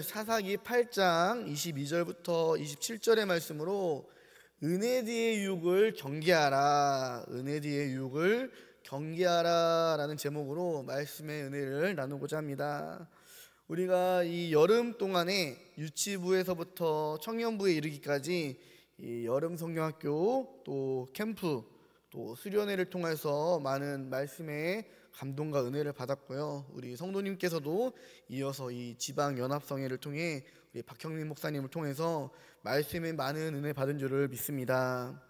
사사기 8장 22절부터 27절의 말씀으로 은혜 뒤의 유혹을 경계하라, 은혜 뒤의 유혹을 경계하라 라는 제목으로 말씀의 은혜를 나누고자 합니다. 우리가 이 여름 동안에 유치부에서부터 청년부에 이르기까지 이 여름 성경학교 또 캠프 또 수련회를 통해서 많은 말씀의 감동과 은혜를 받았고요. 우리 성도님께서도 이어서 이 지방 연합성회를 통해 우리 박형민 목사님을 통해서 말씀의 많은 은혜 받은 줄을 믿습니다.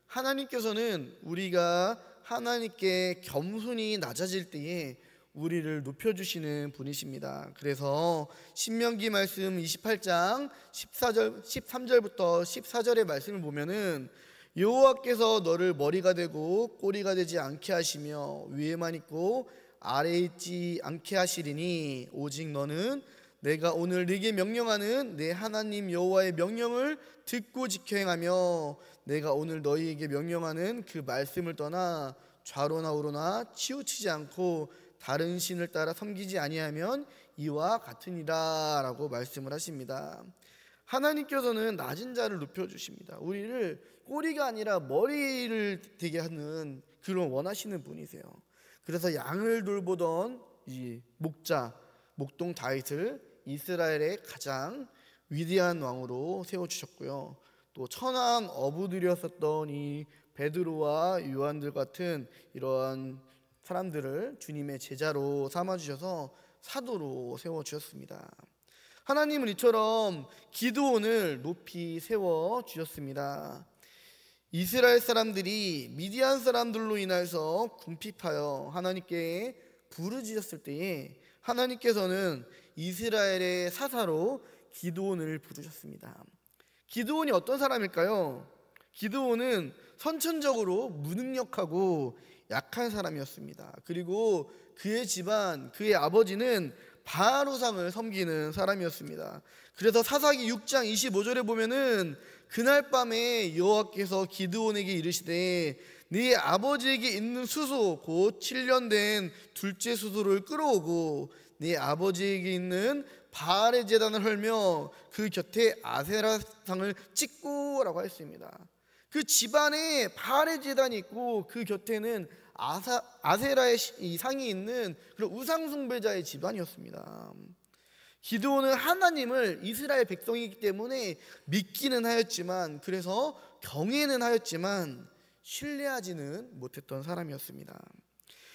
하나님께서는 우리가 하나님께 겸손히 낮아질 때에 우리를 높여주시는 분이십니다. 그래서 신명기 말씀 28장 13절부터 14절의 말씀을 보면은 여호와께서 너를 머리가 되고 꼬리가 되지 않게 하시며 위에만 있고 아래에 있지 않게 하시리니 오직 너는 내가 오늘 네게 명령하는 내 하나님 여호와의 명령을 듣고 지켜 행하며 내가 오늘 너희에게 명령하는 그 말씀을 떠나 좌로나 우로나 치우치지 않고 다른 신을 따라 섬기지 아니하면 이와 같으니라 라고 말씀을 하십니다. 하나님께서는 낮은 자를 높여주십니다. 우리를 꼬리가 아니라 머리를 되게 하는 그런 원하시는 분이세요. 그래서 양을 돌보던 이 목동 다윗을 이스라엘의 가장 위대한 왕으로 세워주셨고요. 또 천한 어부들이었었던 이 베드로와 요한들 같은 이러한 사람들을 주님의 제자로 삼아주셔서 사도로 세워주셨습니다. 하나님은 이처럼 기드온을 높이 세워주셨습니다. 이스라엘 사람들이 미디안 사람들로 인해서 궁핍하여 하나님께 부르짖었을 때에 하나님께서는 이스라엘의 사사로 기드온을 부르셨습니다. 기드온이 어떤 사람일까요? 기드온은 선천적으로 무능력하고 약한 사람이었습니다. 그리고 그의 집안, 그의 아버지는 바알 우상을 섬기는 사람이었습니다. 그래서 사사기 6장 25절에 보면은 그날 밤에 여호와께서 기드온에게 이르시되 네 아버지에게 있는 수소 곧 7년 된 둘째 수소를 끌어오고 네 아버지에게 있는 바알의 제단을 헐며 그 곁에 아세라상을 찍고라고 했습니다. 그 집안에 바알의 제단이 있고 그 곁에는 아세라의 이 상이 있는 그런 우상 숭배자의 집안이었습니다. 기드온은 하나님을 이스라엘 백성이기 때문에 믿기는 하였지만, 그래서 경외는 하였지만 신뢰하지는 못했던 사람이었습니다.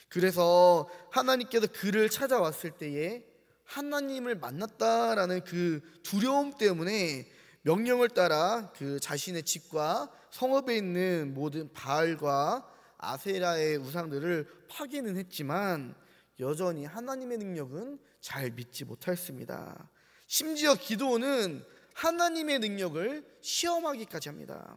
그래서 하나님께서 그를 찾아왔을 때에 하나님을 만났다라는 그 두려움 때문에 명령을 따라 그 자신의 집과 성읍에 있는 모든 바알과 아세라의 우상들을 파괴는 했지만 여전히 하나님의 능력은 잘 믿지 못했습니다. 심지어 기드온은 하나님의 능력을 시험하기까지 합니다.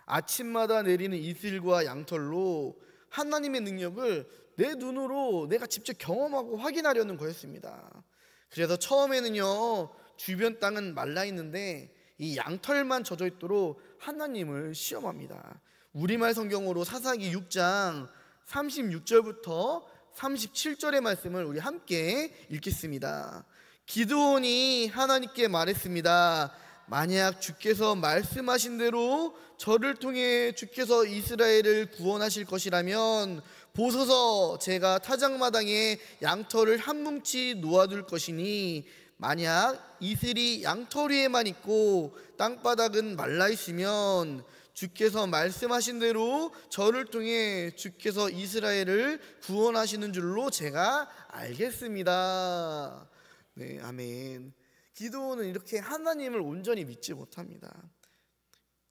아침마다 내리는 이슬과 양털로 하나님의 능력을 내 눈으로 내가 직접 경험하고 확인하려는 거였습니다. 그래서 처음에는요, 주변 땅은 말라 있는데 이 양털만 젖어 있도록 하나님을 시험합니다. 우리말 성경으로 사사기 6장 36절부터 37절의 말씀을 우리 함께 읽겠습니다. 기드온이 하나님께 말했습니다. 만약 주께서 말씀하신 대로 저를 통해 주께서 이스라엘을 구원하실 것이라면 보소서, 제가 타작마당에 양털을 한 뭉치 놓아둘 것이니 만약 이슬이 양털 위에만 있고 땅바닥은 말라 있으면 주께서 말씀하신 대로 저를 통해 주께서 이스라엘을 구원하시는 줄로 제가 알겠습니다. 네, 아멘. 기드온은 이렇게 하나님을 온전히 믿지 못합니다.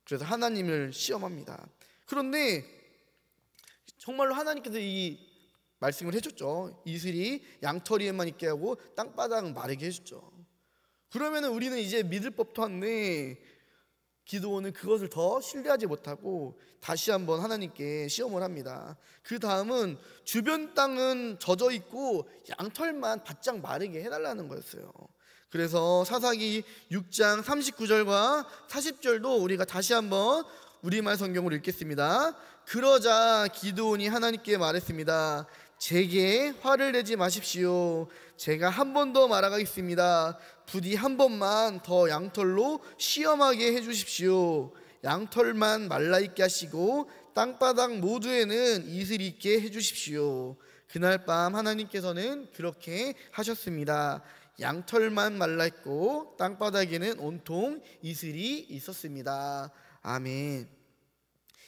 그래서 하나님을 시험합니다. 그런데 정말로 하나님께서 이 말씀을 해줬죠. 이슬이 양털 위에만 있게 하고 땅바닥은 마르게 해줬죠. 그러면 우리는 이제 믿을 법도 한데 기드온은 그것을 더 신뢰하지 못하고 다시 한번 하나님께 시험을 합니다. 그 다음은 주변 땅은 젖어 있고 양털만 바짝 마르게 해달라는 거였어요. 그래서 사사기 6장 39절과 40절도 우리가 다시 한번 우리말 성경으로 읽겠습니다. 그러자 기드온이 하나님께 말했습니다. 제게 화를 내지 마십시오. 제가 한 번 더 말하겠습니다. 부디 한 번만 더 양털로 시험하게 해주십시오. 양털만 말라있게 하시고 땅바닥 모두에는 이슬이 있게 해주십시오. 그날 밤 하나님께서는 그렇게 하셨습니다. 양털만 말라있고 땅바닥에는 온통 이슬이 있었습니다. 아멘.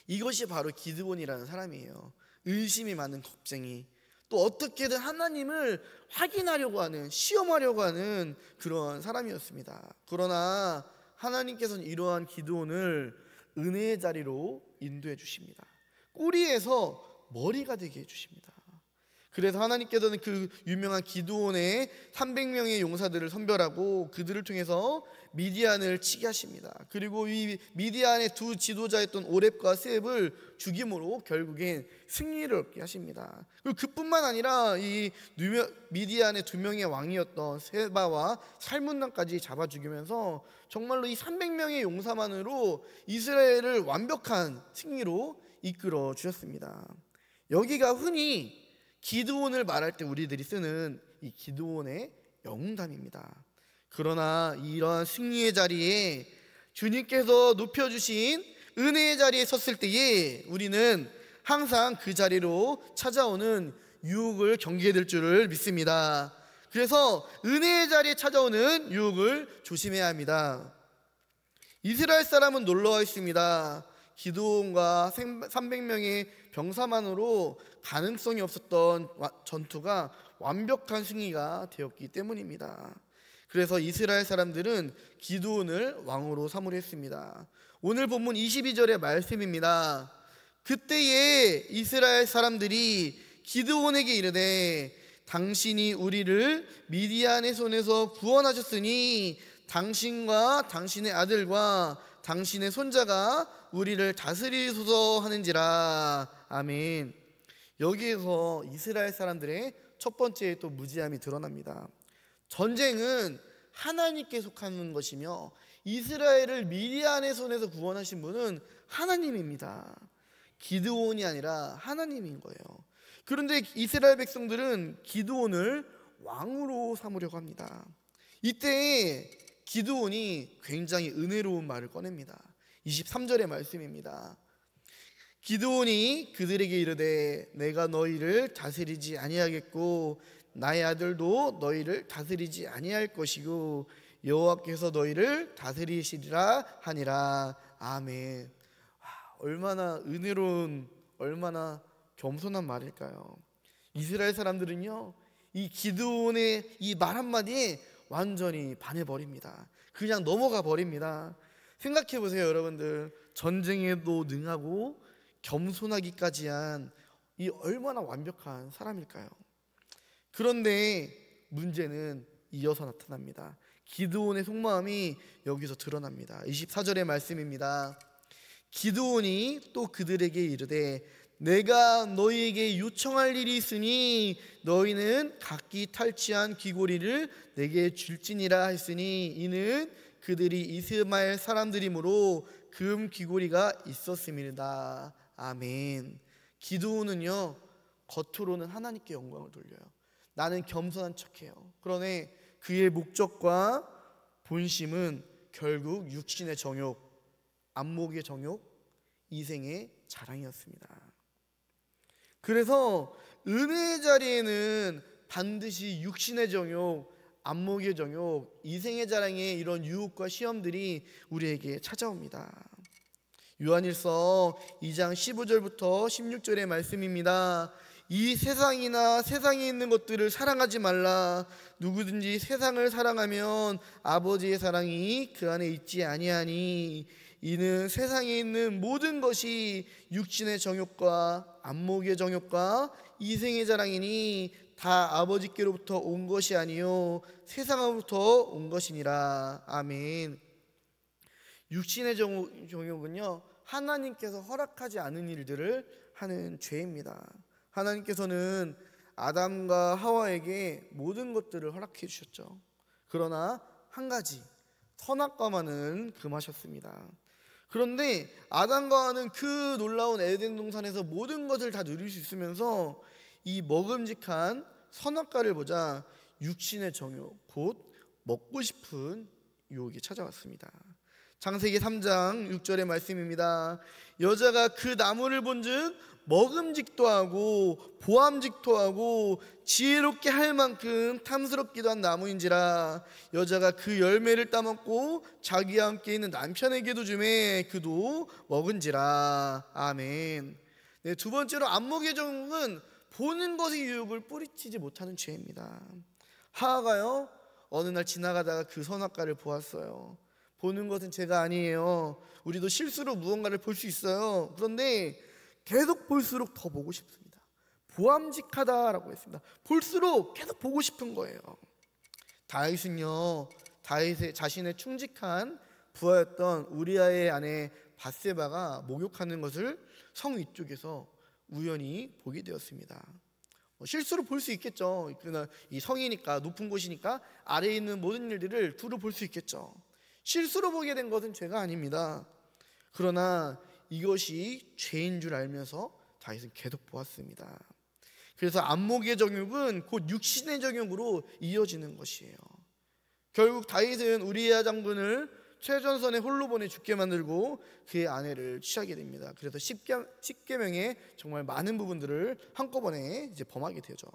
이것이 바로 기드온이라는 사람이에요. 의심이 많은 겁쟁이, 또 어떻게든 하나님을 확인하려고 하는, 시험하려고 하는 그런 사람이었습니다. 그러나 하나님께서는 이러한 기드온을 은혜의 자리로 인도해 주십니다. 꼬리에서 머리가 되게 해주십니다. 그래서 하나님께서는 그 유명한 기드온의 300명의 용사들을 선별하고 그들을 통해서 미디안을 치게 하십니다. 그리고 이 미디안의 두 지도자였던 오렙과 스앱을 죽임으로 결국엔 승리를 얻게 하십니다. 그리고 그뿐만 아니라 이 미디안의 두 명의 왕이었던 세바와 살문난까지 잡아 죽이면서 정말로 이 300명의 용사만으로 이스라엘을 완벽한 승리로 이끌어 주셨습니다. 여기가 흔히 기드온을 말할 때 우리들이 쓰는 이 기드온의 영웅담입니다. 그러나 이러한 승리의 자리에 주님께서 높여주신 은혜의 자리에 섰을 때에 우리는 항상 그 자리로 찾아오는 유혹을 경계해야 될 줄을 믿습니다. 그래서 은혜의 자리에 찾아오는 유혹을 조심해야 합니다. 이스라엘 사람은 놀라워 있습니다. 기드온과 300명의 병사만으로 가능성이 없었던 전투가 완벽한 승리가 되었기 때문입니다. 그래서 이스라엘 사람들은 기드온을 왕으로 삼으려 했습니다. 오늘 본문 22절의 말씀입니다. 그때에 이스라엘 사람들이 기드온에게 이르되 당신이 우리를 미디안의 손에서 구원하셨으니 당신과 당신의 아들과 당신의 손자가 우리를 다스리소서 하는지라. 아멘. 여기에서 이스라엘 사람들의 첫 번째 또 무지함이 드러납니다. 전쟁은 하나님께 속하는 것이며 이스라엘을 미디안의 손에서 구원하신 분은 하나님입니다. 기드온이 아니라 하나님인 거예요. 그런데 이스라엘 백성들은 기드온을 왕으로 삼으려고 합니다. 이때 기드온이 굉장히 은혜로운 말을 꺼냅니다. 23절의 말씀입니다. 기드온이 그들에게 이르되 내가 너희를 다스리지 아니하겠고 나의 아들도 너희를 다스리지 아니할 것이고 여호와께서 너희를 다스리시리라 하니라. 아멘. 얼마나 은혜로운, 얼마나 겸손한 말일까요? 이스라엘 사람들은요, 이 기드온의 이 말 한마디에 완전히 반해버립니다. 그냥 넘어가 버립니다. 생각해 보세요, 여러분들. 전쟁에도 능하고 겸손하기까지 한 이 얼마나 완벽한 사람일까요? 그런데 문제는 이어서 나타납니다. 기드온의 속마음이 여기서 드러납니다. 24절의 말씀입니다. 기드온이 또 그들에게 이르되 내가 너희에게 요청할 일이 있으니 너희는 각기 탈취한 귀고리를 내게 줄지니라 했으니 이는 그들이 이스마엘 사람들이므로 금 귀고리가 있었음이다. 아멘. 기드온은요, 겉으로는 하나님께 영광을 돌려요. 나는 겸손한 척해요. 그러나 그의 목적과 본심은 결국 육신의 정욕, 안목의 정욕, 이생의 자랑이었습니다. 그래서 은혜의 자리에는 반드시 육신의 정욕, 안목의 정욕, 이생의 자랑의 이런 유혹과 시험들이 우리에게 찾아옵니다. 요한일서 2장 15절부터 16절의 말씀입니다. 이 세상이나 세상에 있는 것들을 사랑하지 말라. 누구든지 세상을 사랑하면 아버지의 사랑이 그 안에 있지 아니하니 이는 세상에 있는 모든 것이 육신의 정욕과 안목의 정욕과 이생의 자랑이니 다 아버지께로부터 온 것이 아니요 세상으로부터 온 것이니라. 아멘. 육신의 정욕은요, 하나님께서 허락하지 않은 일들을 하는 죄입니다. 하나님께서는 아담과 하와에게 모든 것들을 허락해 주셨죠. 그러나 한 가지, 선악과만은 금하셨습니다. 그런데 아담과 하와는 그 놀라운 에덴 동산에서 모든 것을 다 누릴 수 있으면서 이 먹음직한 선악과를 보자 육신의 정욕 곧 먹고 싶은 유혹이 찾아왔습니다. 창세기 3장 6절의 말씀입니다. 여자가 그 나무를 본즉 먹음직도 하고 보암직도 하고 지혜롭게 할 만큼 탐스럽기도 한 나무인지라 여자가 그 열매를 따먹고 자기와 함께 있는 남편에게도 주매 그도 먹은지라. 아멘. 네, 두 번째로 안목의 정욕은 보는 것의 유혹을 뿌리치지 못하는 죄입니다. 하하가요 어느 날 지나가다가 그 선악과를 보았어요. 보는 것은 죄가 아니에요. 우리도 실수로 무언가를 볼 수 있어요. 그런데 계속 볼수록 더 보고 싶습니다. 보암직하다라고 했습니다. 볼수록 계속 보고 싶은 거예요. 다윗은요, 다윗의 자신의 충직한 부하였던 우리아의 아내 밧세바가 목욕하는 것을 성 위쪽에서 우연히 보게 되었습니다. 실수로 볼 수 있겠죠. 그러나 이 성이니까, 높은 곳이니까 아래에 있는 모든 일들을 두루 볼 수 있겠죠. 실수로 보게 된 것은 죄가 아닙니다. 그러나 이것이 죄인 줄 알면서 다윗은 계속 보았습니다. 그래서 안목의 정욕은 곧 육신의 정욕으로 이어지는 것이에요. 결국 다윗은 우리아 장군을 최전선에 홀로 보내 죽게 만들고 그의 아내를 취하게 됩니다. 그래서 십계명의 정말 많은 부분들을 한꺼번에 이제 범하게 되죠.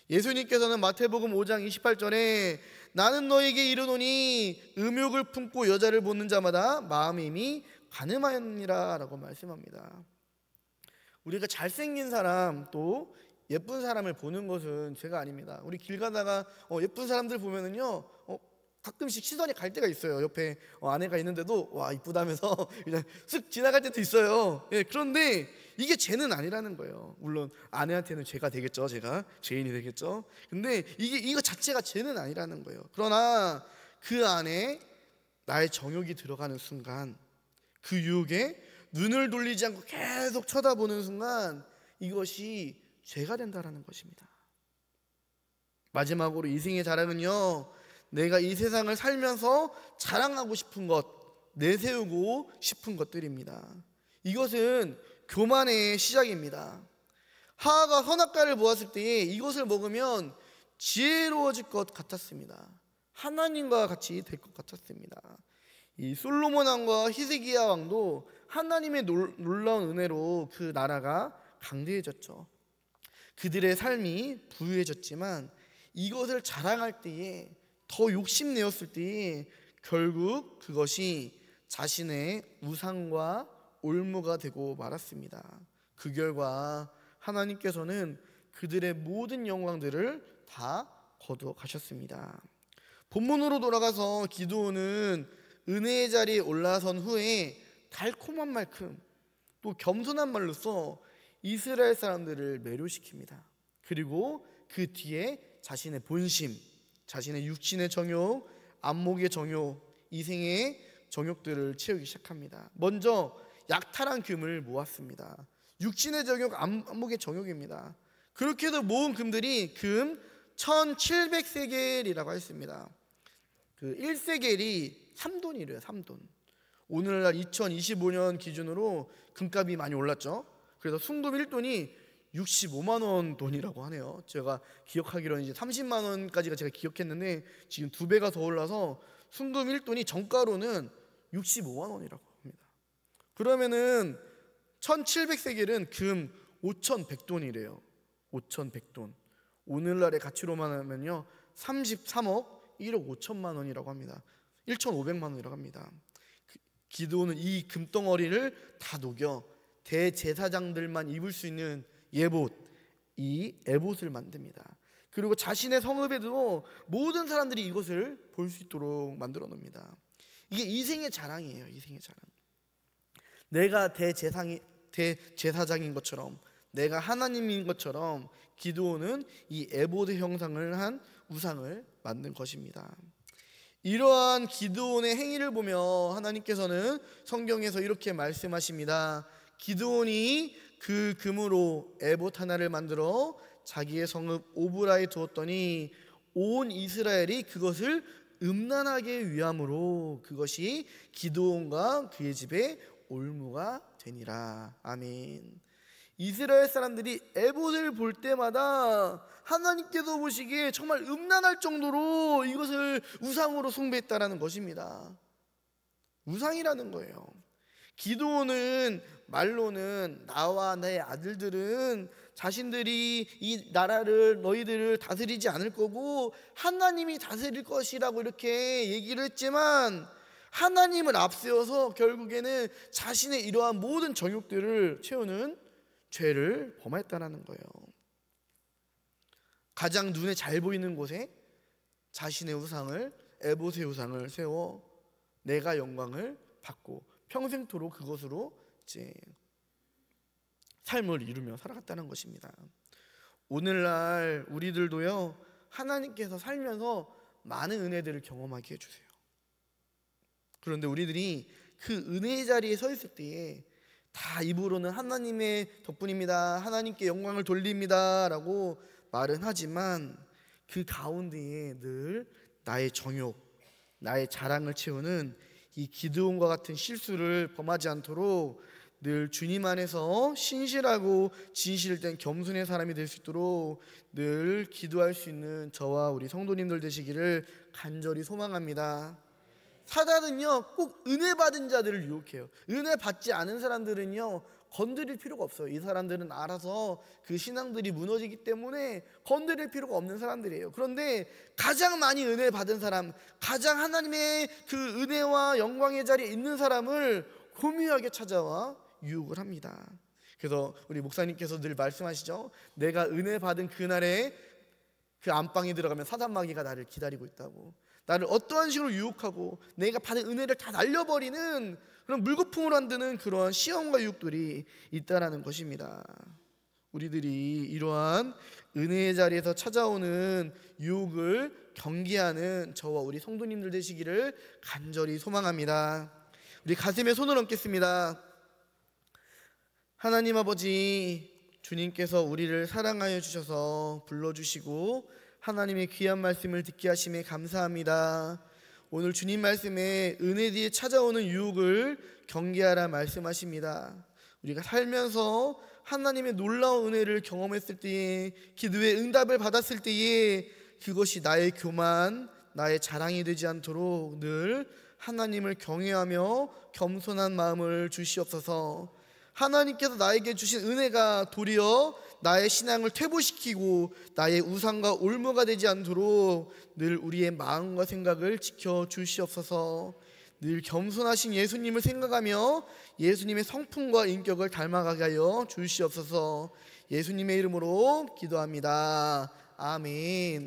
예수님께서는 마태복음 5장 28절에 나는 너에게 이르노니 음욕을 품고 여자를 보는 자마다 마음이 이미 간음하였느니라 라고 말씀합니다. 우리가 잘생긴 사람 또 예쁜 사람을 보는 것은 죄가 아닙니다. 우리 길 가다가 예쁜 사람들 보면은요 가끔씩 시선이 갈 때가 있어요. 옆에 아내가 있는데도 와 이쁘다면서 그냥 쓱 지나갈 때도 있어요. 예, 그런데 이게 죄는 아니라는 거예요. 물론 아내한테는 죄가 되겠죠. 제가 죄인이 되겠죠. 근데 이거 자체가 죄는 아니라는 거예요. 그러나 그 안에 나의 정욕이 들어가는 순간 그 유혹에 눈을 돌리지 않고 계속 쳐다보는 순간 이것이 죄가 된다라는 것입니다. 마지막으로 이생의 자랑은요 내가 이 세상을 살면서 자랑하고 싶은 것, 내세우고 싶은 것들입니다. 이것은 교만의 시작입니다. 하하가 선악과를 보았을 때 이것을 먹으면 지혜로워질 것 같았습니다. 하나님과 같이 될 것 같았습니다. 이 솔로몬 왕과 히스기야 왕도 하나님의 놀라운 은혜로 그 나라가 강대해졌죠. 그들의 삶이 부유해졌지만 이것을 자랑할 때에 더 욕심내었을 때에 결국 그것이 자신의 우상과 올무가 되고 말았습니다. 그 결과 하나님께서는 그들의 모든 영광들을 다 거두어 가셨습니다. 본문으로 돌아가서 기드온은 은혜의 자리에 올라선 후에 달콤한 말큼 또 겸손한 말로써 이스라엘 사람들을 매료시킵니다. 그리고 그 뒤에 자신의 본심, 자신의 육신의 정욕, 안목의 정욕, 이생의 정욕들을 채우기 시작합니다. 먼저 약탈한 금을 모았습니다. 육신의 정욕, 안목의 정욕입니다. 그렇게 해서 모은 금들이 금 1700세겔이라고 했습니다. 그 1세겔이 3돈이래요. 3돈. 오늘날 2025년 기준으로 금값이 많이 올랐죠. 그래서 순금 1돈이 65만 원 돈이라고 하네요. 제가 기억하기로는 이제 30만 원까지가 제가 기억했는데 지금 2배가 더 올라서 순금 1돈이 정가로는 65만 원이라고 합니다. 그러면은 1700세겔은 금 5100돈이래요. 5100돈. 오늘날의 가치로만 하면요 33억 1억 5천만 원이라고 합니다. 1,500만 원이라고 합니다. 기드온은 이 금덩어리를 다 녹여 대제사장들만 입을 수 있는 예봇, 이 에봇을 만듭니다. 그리고 자신의 성읍에도 모든 사람들이 이것을 볼 수 있도록 만들어 놓습니다. 이게 이생의 자랑이에요. 이생의 자랑. 내가 대제사장인 것처럼, 내가 하나님인 것처럼 기드온은 이 에봇의 형상을 한 우상을 만든 것입니다. 이러한 기드온의 행위를 보며 하나님께서는 성경에서 이렇게 말씀하십니다. 기드온이 그 금으로 에봇 하나를 만들어 자기의 성읍 오브라에 두었더니 온 이스라엘이 그것을 음란하게 위함으로 그것이 기드온과 그의 집에 올무가 되니라. 아멘. 이스라엘 사람들이 에봇을 볼 때마다 하나님께서 보시기에 정말 음란할 정도로 이것을 우상으로 숭배했다라는 것입니다. 우상이라는 거예요. 기드온은 말로는 나와 내 아들들은 자신들이 이 나라를 너희들을 다스리지 않을 거고 하나님이 다스릴 것이라고 이렇게 얘기를 했지만 하나님을 앞세워서 결국에는 자신의 이러한 모든 정욕들을 채우는 죄를 범했다는 거예요. 가장 눈에 잘 보이는 곳에 자신의 우상을, 에봇의 우상을 세워 내가 영광을 받고 평생토록 그것으로 이제 삶을 이루며 살아갔다는 것입니다. 오늘날 우리들도요, 하나님께서 살면서 많은 은혜들을 경험하게 해주세요. 그런데 우리들이 그 은혜의 자리에 서 있을 때에 다 입으로는 하나님의 덕분입니다, 하나님께 영광을 돌립니다 라고 말은 하지만 그 가운데에 늘 나의 정욕, 나의 자랑을 채우는 이 기드온과 같은 실수를 범하지 않도록 늘 주님 안에서 신실하고 진실된 겸손의 사람이 될 수 있도록 늘 기도할 수 있는 저와 우리 성도님들 되시기를 간절히 소망합니다. 사단은요 꼭 은혜 받은 자들을 유혹해요. 은혜 받지 않은 사람들은요 건드릴 필요가 없어요. 이 사람들은 알아서 그 신앙들이 무너지기 때문에 건드릴 필요가 없는 사람들이에요. 그런데 가장 많이 은혜 받은 사람, 가장 하나님의 그 은혜와 영광의 자리에 있는 사람을 고미하게 찾아와 유혹을 합니다. 그래서 우리 목사님께서 늘 말씀하시죠. 내가 은혜 받은 그날에 그 안방에 들어가면 사단마귀가 나를 기다리고 있다고. 나를 어떠한 식으로 유혹하고 내가 받은 은혜를 다 날려버리는 그런 물거품을 만드는 그러한 시험과 유혹들이 있다라는 것입니다. 우리들이 이러한 은혜의 자리에서 찾아오는 유혹을 경계하는 저와 우리 성도님들 되시기를 간절히 소망합니다. 우리 가슴에 손을 얹겠습니다. 하나님 아버지, 주님께서 우리를 사랑하여 주셔서 불러주시고 하나님의 귀한 말씀을 듣게 하심에 감사합니다. 오늘 주님 말씀에 은혜 뒤에 찾아오는 유혹을 경계하라 말씀하십니다. 우리가 살면서 하나님의 놀라운 은혜를 경험했을 때에, 기도의 응답을 받았을 때에 그것이 나의 교만, 나의 자랑이 되지 않도록 늘 하나님을 경외하며 겸손한 마음을 주시옵소서. 하나님께서 나에게 주신 은혜가 도리어 나의 신앙을 퇴보시키고 나의 우상과 올무가 되지 않도록 늘 우리의 마음과 생각을 지켜주시옵소서. 늘 겸손하신 예수님을 생각하며 예수님의 성품과 인격을 닮아가게 하여 주시옵소서. 예수님의 이름으로 기도합니다. 아멘.